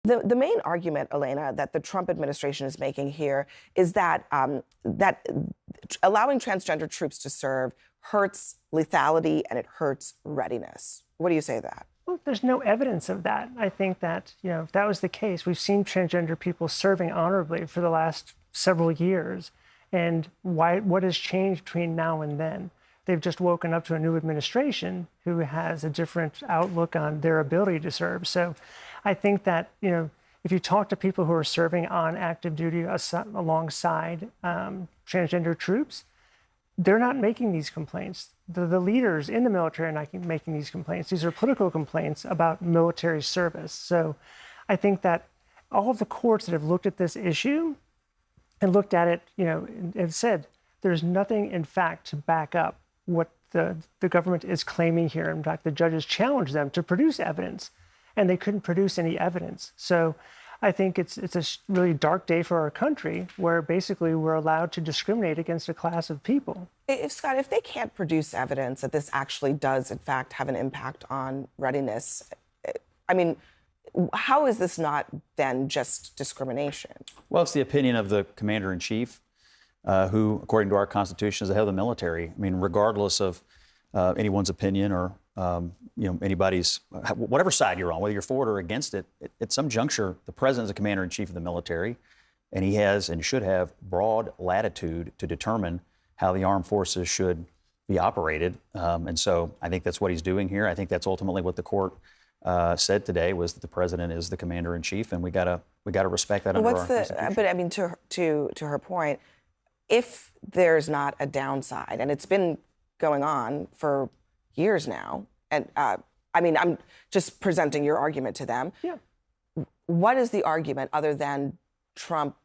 The main argument, Elena, that the Trump administration is making here is that that allowing transgender troops to serve hurts lethality and it hurts readiness. What do you say to that? Well, there's no evidence of that. I think that, if that was the case, we've seen transgender people serving honorably for the last several years. And what has changed between now and then? They've just woken up to a new administration who has a different outlook on their ability to serve. So I think that, if you talk to people who are serving on active duty alongside transgender troops, they're not making these complaints. The leaders in the military are not making these complaints. These are political complaints about military service. So I think that all of the courts that have looked at this issue and looked at it, have said there's nothing in fact to back up what the government is claiming here. In fact, the judges challenged them to produce evidence, and they couldn't produce any evidence. So I think it's a really dark day for our country, where basically we're allowed to discriminate against a class of people. Scott, if they can't produce evidence that this actually does, in fact, have an impact on readiness, I mean, how is this not then just discrimination? Well, it's the opinion of the commander-in-chief, who, according to our Constitution, is the head of the military. I mean, regardless of anyone's opinion or anybody's, whatever side you're on, whether you're for it or against it, at some juncture, the president is the commander-in-chief of the military, and he has and should have broad latitude to determine how the armed forces should be operated. And so I think that's what he's doing here. I think that's ultimately what the court said today, was that the president is the commander-in-chief, and we gotta respect that under our Constitution. But I mean, to her point, if there's not a downside, and it's been going on for years now, and I mean, I'm just presenting your argument to them. Yeah. What is the argument other than Trump,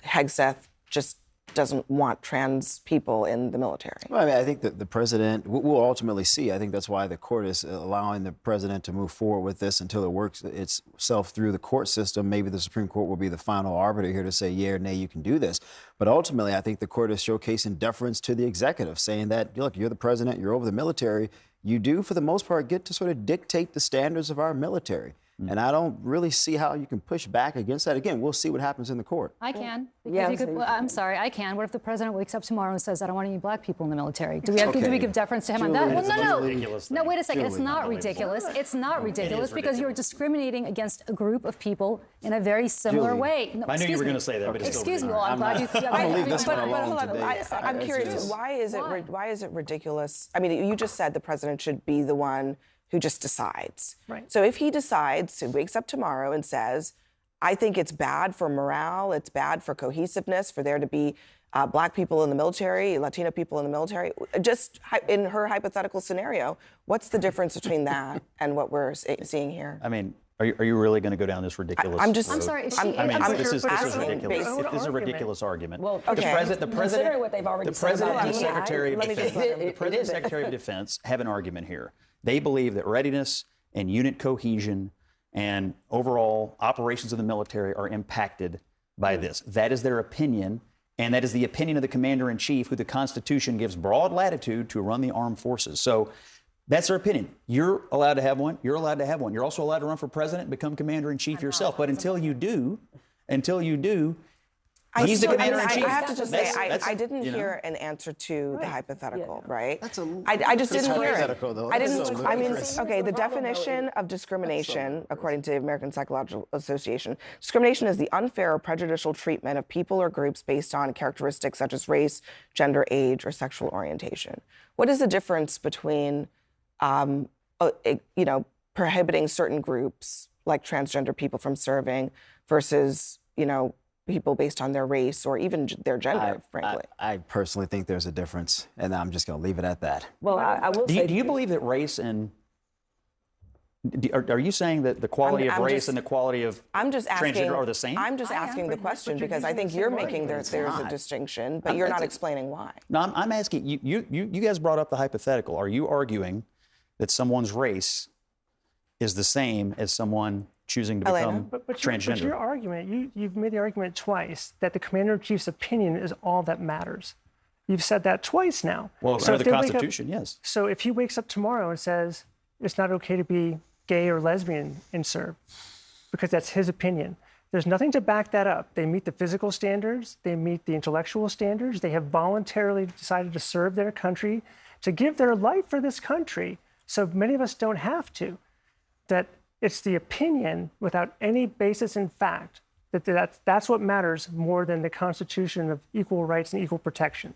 Hegseth, just doesn't want trans people in the military? Well, I mean, I think that the president, we'll ultimately see. I think that's why the court is allowing the president to move forward with this until it works itself through the court system. Maybe the Supreme Court will be the final arbiter here to say, yeah or nay, you can do this. But ultimately, I think the court is showcasing deference to the executive, saying that, look, you're the president, you're over the military. You do, for the most part, get to sort of dictate the standards of our military. And I don't really see how you can push back against that. Again, we'll see what happens in the court. I can. Yeah, I'm sorry, I can. What if the president wakes up tomorrow and says, I don't want any black people in the military? Do we give deference to him on that? Well, no, wait a second. It's not ridiculous. It's not ridiculous because you're discriminating against a group of people in a very similar way. No, I knew you were going to say that, but it's excuse me. Well, I'm glad you. I'm going to leave this one alone today. I'm curious. Why is it ridiculous? I mean, you just said the president should be the one who just decides. Right. So if he decides, he wakes up tomorrow and says, I think it's bad for morale, it's bad for cohesiveness, for there to be black people in the military, Latino people in the military, just in her hypothetical scenario, what's the difference between that and what we're seeing here? I mean, are you really going to go down this ridiculous road? I'm sorry. This is ridiculous. This is a ridiculous argument. Well, okay. The president, what they've already said about and the Secretary and Secretary of Defense have an argument here. They believe that readiness and unit cohesion and overall operations of the military are impacted by this. That is their opinion, and that is the opinion of the commander-in-chief, who the Constitution gives broad latitude to run the armed forces. So that's their opinion. You're allowed to have one. You're allowed to have one. You're also allowed to run for president and become commander-in-chief yourself. But until you do, he's the commander-in-chief. I have to just say, I didn't hear an answer to the hypothetical, right? I just didn't hear it. I didn't. I mean, okay. The definition of discrimination, according to the American Psychological Association, discrimination is the unfair or prejudicial treatment of people or groups based on characteristics such as race, gender, age, or sexual orientation. What is the difference between, prohibiting certain groups like transgender people from serving versus, people based on their race or even their gender, frankly? I personally think there's a difference, and I'm just going to leave it at that. Well, I will say... Do you believe that race and... Are you saying that the quality of race and the quality of transgender are the same? I'm just asking the question because I think you're making there's a distinction, but you're not explaining why. No, I'm asking, you guys brought up the hypothetical. Are you arguing that someone's race is the same as someone choosing to become transgender? But your argument, you've made the argument twice that the commander-in-chief's opinion is all that matters. You've said that twice now. Well, so under the Constitution, yes. So if he wakes up tomorrow and says it's not okay to be gay or lesbian and serve, because that's his opinion. There's nothing to back that up. They meet the physical standards, they meet the intellectual standards, they have voluntarily decided to serve their country, to give their life for this country. So many of us don't have to. That it's the opinion without any basis in fact, that's what matters more than the Constitution of equal rights and equal protection.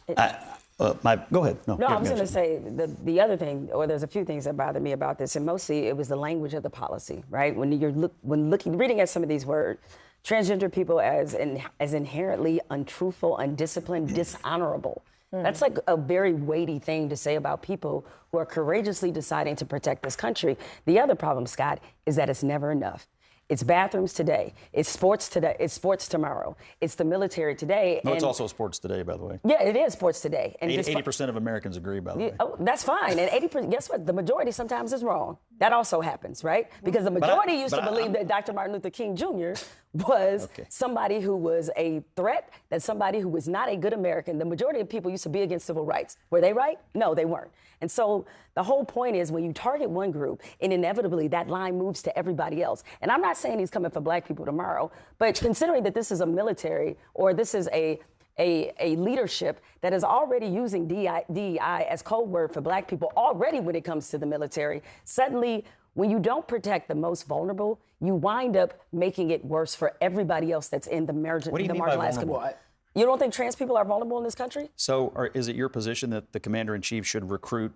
Go ahead. No, I was going to say the other thing, or there's a few things that bother me about this, and mostly it was the language of the policy, right? When you're reading at some of these words, transgender people as inherently untruthful, undisciplined, dishonorable. That's like a very weighty thing to say about people who are courageously deciding to protect this country. The other problem, Scott, is that it's never enough. It's bathrooms today. It's sports today. It's sports tomorrow. It's the military today. No, it's also sports today, by the way. Yeah, it is sports today. And 80% of Americans agree, by the way. Oh, that's fine. And 80%, guess what? The majority sometimes is wrong. That also happens, right? Because the majority used to believe that Dr. Martin Luther King Jr. was somebody who was a threat, that somebody who was not a good American. The majority of people used to be against civil rights. Were they right? No, they weren't. And so the whole point is when you target one group, and inevitably that line moves to everybody else. And I'm not saying he's coming for black people tomorrow, but considering that this is a military or this is a leadership that is already using DEI as code word for black people already when it comes to the military, suddenly when you don't protect the most vulnerable, you wind up making it worse for everybody else that's in the marginalized community. You don't think trans people are vulnerable in this country? So is it your position that the commander-in-chief should recruit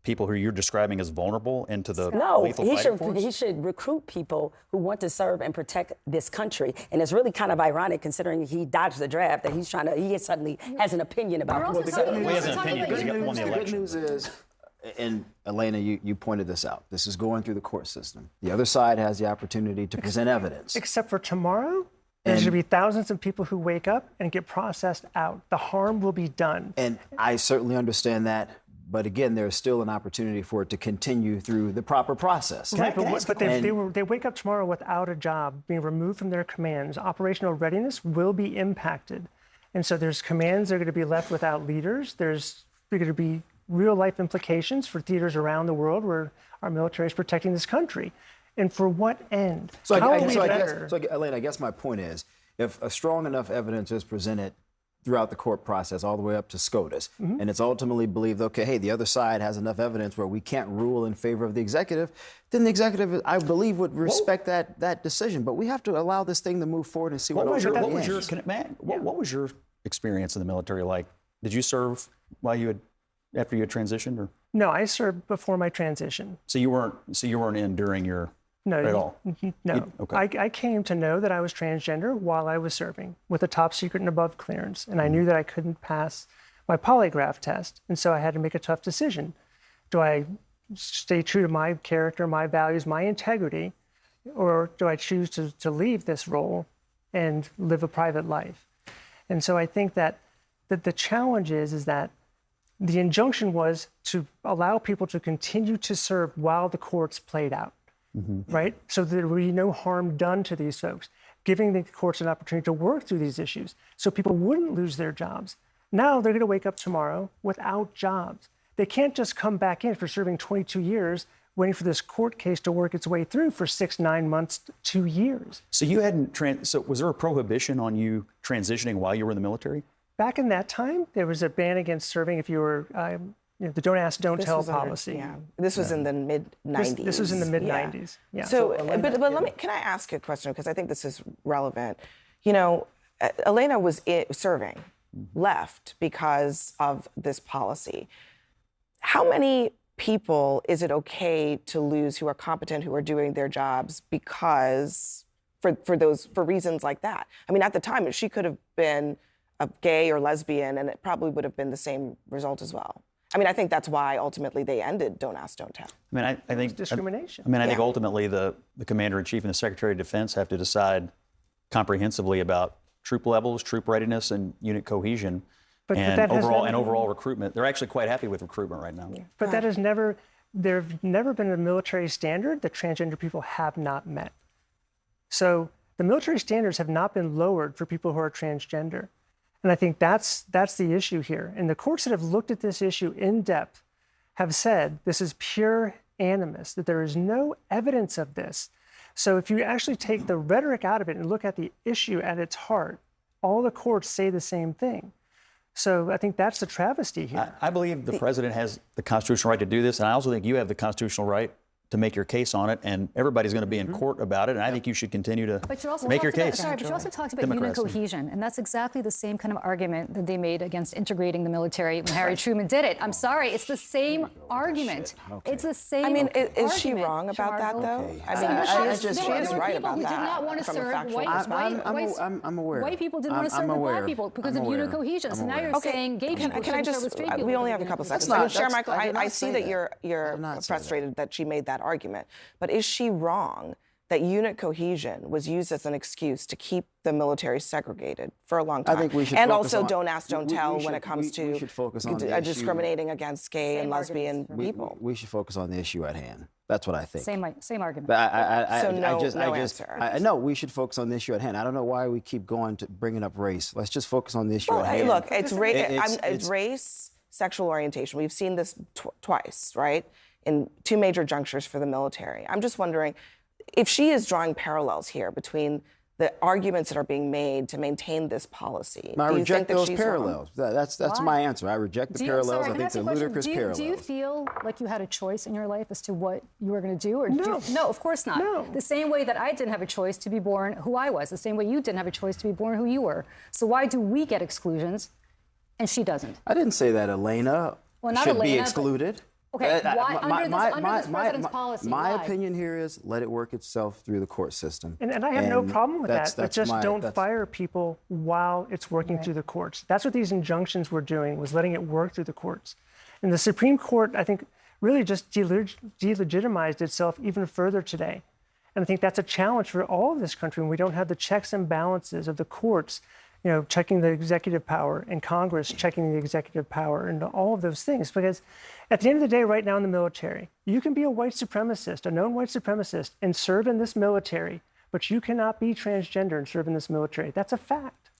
people who you're describing as vulnerable into the lethal fighting force? He should recruit people who want to serve and protect this country. And it's really kind of ironic considering he dodged the draft that he suddenly has an opinion about who to serve. He has an opinion because he won the election. The good news is, and Elena, you pointed this out, this is going through the court system. The other side has the opportunity to present evidence. Except for tomorrow, there's going to be thousands of people who wake up and get processed out. The harm will be done. And I certainly understand that. But again, there's still an opportunity for it to continue through the proper process. Right, but they wake up tomorrow without a job, being removed from their commands. Operational readiness will be impacted. And so there's commands that are going to be left without leaders. There's going to be real-life implications for theaters around the world where our military is protecting this country. And for what end? So Elena, I guess my point is, if a strong enough evidence is presented throughout the court process, all the way up to SCOTUS, and it's ultimately believed, okay, hey, the other side has enough evidence where we can't rule in favor of the executive, then the executive, I believe, would respect that decision. But we have to allow this thing to move forward and see what was your experience in the military like? Did you serve after you had transitioned, or? No, I served before my transition. So you weren't in during your at all? No. Okay. I came to know that I was transgender while I was serving with a top secret and above clearance. And I knew that I couldn't pass my polygraph test. And so I had to make a tough decision. Do I stay true to my character, my values, my integrity, or do I choose to leave this role and live a private life? And so I think that the challenge is that the injunction was to allow people to continue to serve while the courts played out. Right? So there would be no harm done to these folks, giving the courts an opportunity to work through these issues so people wouldn't lose their jobs. Now they're going to wake up tomorrow without jobs. They can't just come back in for serving 22 years, waiting for this court case to work its way through for 6, 9 months, 2 years. So you hadn't, so was there a prohibition on you transitioning while you were in the military? Back in that time, there was a ban against serving if you were the don't ask, don't tell policy. This was in the mid-90s. This was in the mid-90s. Yeah. So, but can I ask you a question? Because I think this is relevant. You know, Elena was serving, left because of this policy. How many people is it okay to lose who are competent, who are doing their jobs because for reasons like that? I mean, at the time, she could have been a gay or lesbian, and it probably would have been the same result as well. I mean, I think that's why ultimately they ended Don't Ask, Don't Tell. I mean, I think discrimination. I think ultimately the Commander-in-Chief and the Secretary of Defense have to decide comprehensively about troop levels, troop readiness, and unit cohesion, and overall recruitment. They're actually quite happy with recruitment right now. But there's never been a military standard that transgender people have not met. So the military standards have not been lowered for people who are transgender. And I think that's the issue here. And the courts that have looked at this issue in depth have said this is pure animus, that there is no evidence of this. So if you actually take the rhetoric out of it and look at the issue at its heart, all the courts say the same thing. So I think that's the travesty here. I believe the president has the constitutional right to do this, and I also think you have the constitutional right to make your case on it, and everybody's going to be in court about it, and I think you should continue to make your case. But you also talked about unit cohesion, and that's exactly the same kind of argument that they made against integrating the military when Harry Truman did it. I'm sorry, it's the same argument. Okay. It's the same. I mean, is she wrong about that, though? Okay. I mean, she is right about that. Did not want to serve I'm aware. White people didn't want to serve black people because of unit cohesion. So now you're saying gay people shouldn't serve with straight people. We only have a couple seconds. I can share, Michael. I see that you're frustrated that she made that argument, but is she wrong that unit cohesion was used as an excuse to keep the military segregated for a long time? I think we should and also don't ask, don't tell when it comes to discriminating against gay and lesbian people. We should focus on the issue at hand. That's what I think. Same argument. But no, we should focus on the issue at hand. I don't know why we keep going to bringing up race. Let's just focus on the issue at hand. Look, it's race, sexual orientation. We've seen this twice, right? In two major junctures for the military. I'm just wondering if she is drawing parallels here between the arguments that are being made to maintain this policy. I reject those parallels. That's my answer. I reject the parallels. I think they're ludicrous parallels. Do you feel like you had a choice in your life as to what you were going to do? Or no. No, of course not. No. The same way that I didn't have a choice to be born who I was, the same way you didn't have a choice to be born who you were. So why do we get exclusions and she doesn't? I didn't say that Elena should be excluded. Okay, why, under this president's policy, my opinion here is let it work itself through the court system. And I have no problem with that, but just don't fire people while it's working through the courts. That's what these injunctions were doing, was letting it work through the courts. And the Supreme Court, I think, really just delegitimized itself even further today. And I think that's a challenge for all of this country when we don't have the checks and balances of the courts, you know, checking the executive power, and Congress checking the executive power, and all of those things. Because at the end of the day, right now in the military, you can be a white supremacist, a known white supremacist, and serve in this military, but you cannot be transgender and serve in this military. That's a fact.